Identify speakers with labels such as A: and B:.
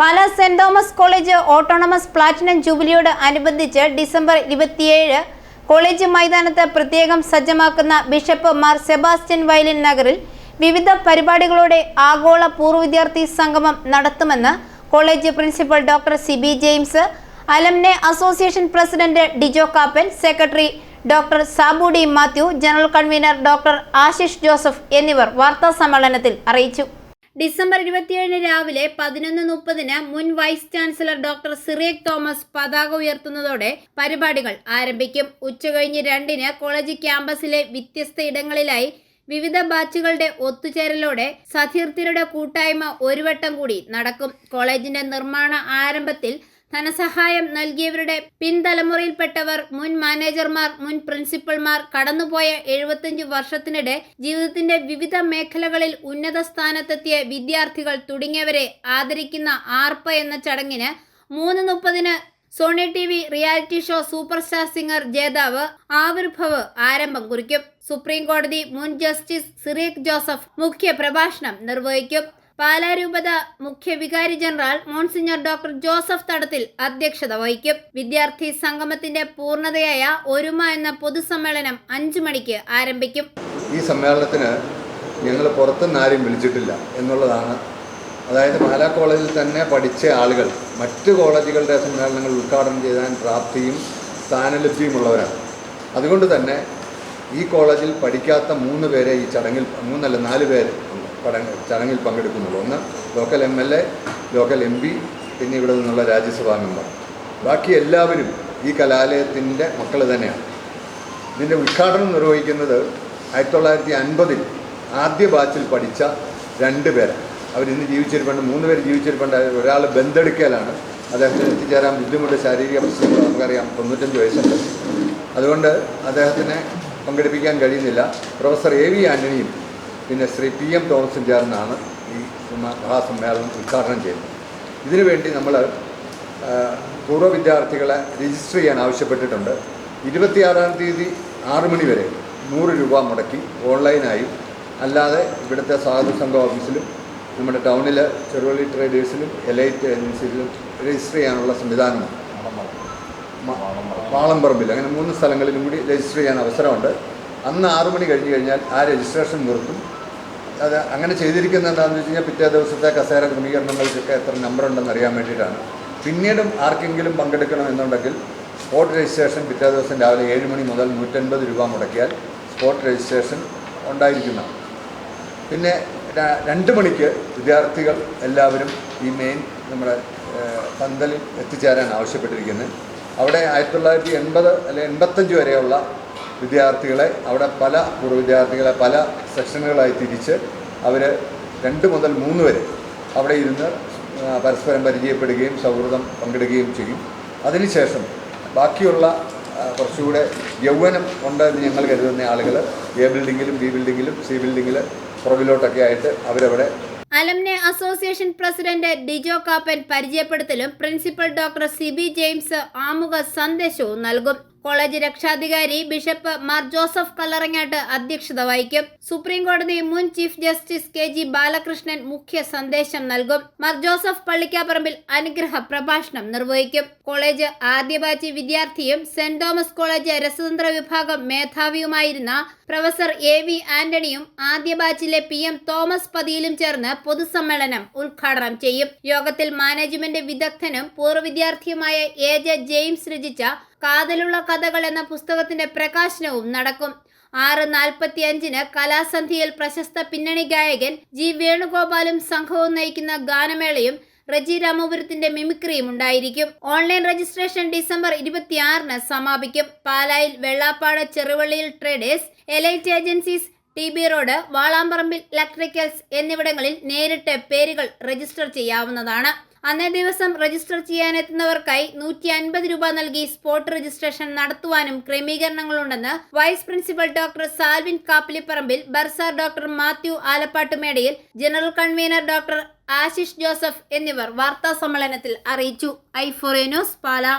A: Pala saint Thomas college autonomous platinum ജൂബിലിയോട് അനുബന്ധിച്ച് December 27 college മൈതാനത്ത് പ്രത്യേകം സജ്ജമാക്കുന്ന ബിഷപ്പ് മാർ സെബാസ്റ്റ്യൻ വയലിൻ നഗറിൽ വിവിധ പരിപാടികളോടെ ആഗോള പൂർവ്വ വിദ്യാർത്ഥി സംഗമം നടത്തുമെന്ന് college principal doctor Sibi James, alumni association president Dijo Kappan, secretary doctor Sabu D Mathew, general convener doctor Ashish Joseph എന്നിവർ വാർത്താസമ്മേളനത്തിൽ അറിയിച്ചു. ഡിസംബർ 27 രാവിലെ 11:30 മുൻ vice chancellor doctor Cyriac Thomas പതാക ഉയർത്തുന്നതോടെ പരിപാടികൾ ആരംഭിക്കും. ഉച്ചകഴിഞ്ഞ് 2-ന് കോളേജ് ക്യാമ്പസിലെ വ്യത്യസ്ത ഇടങ്ങളിലായി വിവിധ ബാച്ചുകളുടെ ഒത്തുചേരലോടെ സതീർത്ഥ്യരുടെ കൂട്ടായ്മ ഒരു വട്ടം കൂടി നടക്കും. കോളേജിന്റെ നിർമ്മാണ ആരംഭത്തിൽ ധനസഹായം നൽകിയവരുടെ പിൻതലമുറയിൽപ്പെട്ടവർ, മുൻ മാനേജർമാർ, മുൻ പ്രിൻസിപ്പൽമാർ, കടന്നുപോയ 75 വർഷത്തിനിടെ ജീവിതത്തിന്റെ വിവിധ മേഖലകളിൽ ഉന്നത സ്ഥാനത്തെത്തിയ വിദ്യാർത്ഥികൾ തുടങ്ങിയവരെ ആദരിക്കുന്ന ആർപ്പ് എന്ന ചടങ്ങിന് 3:30 Sony TV reality show super star singer ജേതാവ് ആവിർഭവ് ആരംഭം കുറിക്കും. സുപ്രീം കോടതി മുൻ ജസ്റ്റിസ് സിറിയക് ജോസഫ് മുഖ്യ പ്രഭാഷണം നിർവഹിക്കും. പാലാ രൂപത മുഖ്യ വികാരി ജനറൽ മോൺസിഞ്ഞർ ഡോക്ടർ ജോസഫ് തടത്തിൽ അധ്യക്ഷത വഹിക്കും. വിദ്യാർത്ഥി സംഗമത്തിന്റെ പൂർണ്ണതയായ ഒരുമ എന്ന പൊതുസമ്മേളനം 5 മണിക്ക് ആരംഭിക്കും.
B: ഈ സമ്മേളനത്തിന് ഞങ്ങൾ പുറത്തുനിന്ന് ആരും വിളിച്ചിട്ടില്ല എന്നുള്ളതാണ്. അതായത് പാലാ കോളേജിൽ തന്നെ പഠിച്ച ആളുകൾ മറ്റ് കോളേജുകളുടെ സമ്മേളനങ്ങൾ ഉദ്ഘാടനം ചെയ്യാൻ പ്രാപ്തിയും സ്ഥാനലബ്ധിയുമുള്ളവരാണ്. അതുകൊണ്ട് തന്നെ ഈ കോളേജിൽ പഠിക്കാത്ത 3 പേരെ ഈ ചടങ്ങിൽ, 4 പേര് ചടങ്ങിൽ പങ്കെടുക്കുന്നുള്ളൂ. ഒന്ന് ലോക്കൽ MLA, ലോക്കൽ MP, പിന്നെ ഇവിടെ നിന്നുള്ള രാജ്യസഭാ മെമ്പർ. ബാക്കി എല്ലാവരും ഈ കലാലയത്തിൻ്റെ മക്കൾ തന്നെയാണ്. ഇതിൻ്റെ ഉദ്ഘാടനം നിർവഹിക്കുന്നത് 1950 ആദ്യ ബാച്ചിൽ പഠിച്ച 2 പേര്. അവരിന്ന് ജീവിച്ചിരിപ്പുണ്ട്. 3 പേര് ജീവിച്ചിരിപ്പുണ്ട്. ഒരാൾ ബന്ധെടുക്കലാണ്. അദ്ദേഹത്തിന് എത്തിച്ചേരാൻ ബുദ്ധിമുട്ട്, ശാരീരിക പ്രശ്നങ്ങൾ നമുക്കറിയാം. 95 വയസ്സുണ്ട്. അതുകൊണ്ട് അദ്ദേഹത്തിനെ പങ്കെടുപ്പിക്കാൻ കഴിയുന്നില്ല. പ്രൊഫസർ AV ആൻ്റണിയും പിന്നെ ശ്രീ PM തോമസും ചേർന്നാണ് ഈ മഹാസമ്മേളനം ഉദ്ഘാടനം ചെയ്യുന്നത്. ഇതിനുവേണ്ടി നമ്മൾ പൂർവ്വ വിദ്യാർത്ഥികളെ രജിസ്റ്റർ ചെയ്യാൻ ആവശ്യപ്പെട്ടിട്ടുണ്ട്. 26-ാം തീയതി 6 മണി വരെ 100 രൂപ മുടക്കി ഓൺലൈനായും അല്ലാതെ ഇവിടുത്തെ സ്വാഗത സംഘ ഓഫീസിലും നമ്മുടെ ടൗണിൽ ചെറുവള്ളി ട്രേഡേഴ്സിലും എലൈറ്റ് ഏജൻസിയിലും രജിസ്റ്റർ ചെയ്യാനുള്ള സംവിധാനമാണ്. വാളംപറമ്പിൽ, അങ്ങനെ 3 സ്ഥലങ്ങളിലും കൂടി രജിസ്റ്റർ ചെയ്യാൻ അവസരമുണ്ട്. അന്ന് 6 മണി കഴിഞ്ഞ് കഴിഞ്ഞാൽ ആ രജിസ്ട്രേഷൻ നിർത്തും. അത് അങ്ങനെ ചെയ്തിരിക്കുന്നത് എന്താണെന്ന് വെച്ച് കഴിഞ്ഞാൽ പിറ്റേ ദിവസത്തെ കസേര ക്രമീകരണങ്ങൾക്കൊക്കെ എത്ര നമ്പർ ഉണ്ടെന്ന് അറിയാൻ വേണ്ടിയിട്ടാണ്. പിന്നീടും ആർക്കെങ്കിലും പങ്കെടുക്കണമെന്നുണ്ടെങ്കിൽ സ്പോട്ട് രജിസ്ട്രേഷൻ പിറ്റേ ദിവസം രാവിലെ 7 മണി മുതൽ 150 രൂപ മുടക്കിയാൽ സ്പോട്ട് രജിസ്ട്രേഷൻ ഉണ്ടായിരിക്കുന്നതാണ്. പിന്നെ 2 മണിക്ക് വിദ്യാർത്ഥികൾ എല്ലാവരും ഈ മെയിൻ നമ്മുടെ പന്തലിൽ എത്തിച്ചേരാൻ ആവശ്യപ്പെട്ടിരിക്കുന്നത്. അവിടെ 1980 അല്ലെങ്കിൽ 85 വരെയുള്ള വിദ്യാർത്ഥികളെ, അവിടെ പല പൂർവ്വ വിദ്യാർത്ഥികളെ പല സെക്ഷനുകളായി തിരിച്ച് അവർ 2 മുതൽ 3 വരെ അവിടെ ഇരുന്ന് പരസ്പരം പരിചയപ്പെടുകയും സൗഹൃദം പങ്കിടുകയും ചെയ്യും. അതിനുശേഷം ബാക്കിയുള്ള കുറച്ചുകൂടെ യൗവനം ഉണ്ടെന്ന് ഞങ്ങൾ കരുതുന്ന ആളുകൾ A ബിൽഡിങ്ങിലും B ബിൽഡിങ്ങിലും C ബിൽഡിങ്ങിൽ പുറകിലോട്ടൊക്കെ ആയിട്ട് അവരവിടെ
A: alumni association president Dijo Kappan പരിചയപ്പെടുത്തലും പ്രിൻസിപ്പൽ ഡോക്ടർ സിബി ജെയിംസ് ആമുഖ സന്ദേശവും നൽകും. കോളേജ് രക്ഷാധികാരി ബിഷപ്പ് മാർ ജോസഫ് കല്ലറങ്ങാട്ട് അധ്യക്ഷത വഹിക്കും. സുപ്രീം കോടതി മുൻ ചീഫ് ജസ്റ്റിസ് KG ബാലകൃഷ്ണൻ മുഖ്യ സന്ദേശം നൽകും. മാർ ജോസഫ് പള്ളിക്കാപ്പറമ്പിൽ അനുഗ്രഹ പ്രഭാഷണം നിർവഹിക്കും. കോളേജ് ആദ്യ ബാച്ച് വിദ്യാർത്ഥിയും സെന്റ് തോമസ് കോളേജ് രസതന്ത്ര വിഭാഗം മേധാവിയുമായിരുന്ന പ്രൊഫസർ AV ആന്റണിയും ആദ്യ ബാച്ചിലെ PM തോമസ് പതിയിലും ചേർന്ന് പൊതുസമ്മേളനം ഉദ്ഘാടനം ചെയ്യും. യോഗത്തിൽ മാനേജ്മെന്റ് വിദഗ്ധനും പൂർവ്വ വിദ്യാർത്ഥിയുമായ AJ ജെയിംസ് രചിച്ച കാതലുള്ള കഥകൾ എന്ന പുസ്തകത്തിന്റെ പ്രകാശനവും നടക്കും. 6:45 കലാസന്ധ്യയിൽ പ്രശസ്ത പിന്നണി ഗായകൻ G വേണുഗോപാലും സംഘവും നയിക്കുന്ന ഗാനമേളയും റജി രാമപുരത്തിന്റെ മിമിക്രിയും ഉണ്ടായിരിക്കും. ഓൺലൈൻ രജിസ്ട്രേഷൻ ഡിസംബർ 26 സമാപിക്കും. പാലായിൽ Vellappad Cheruvalliyil traders, elite agencies, TB road, Valamparambil electricals എന്നിവിടങ്ങളിൽ നേരിട്ട് പേരുകൾ രജിസ്റ്റർ ചെയ്യാവുന്നതാണ്. അന്നേ ദിവസം രജിസ്റ്റർ ചെയ്യാനെത്തുന്നവർക്കായി 150 രൂപ നൽകി സ്പോട്ട് രജിസ്ട്രേഷൻ നടത്തുവാനും ക്രമീകരണങ്ങളുണ്ടെന്ന് vice principal doctor Salvin Kappilipparambil, bursar doctor Mathew Alappattumedayil, general convener doctor Ashish Joseph എന്നിവർ വാർത്താസമ്മേളനത്തിൽ അറിയിച്ചു. i4A news, Pala.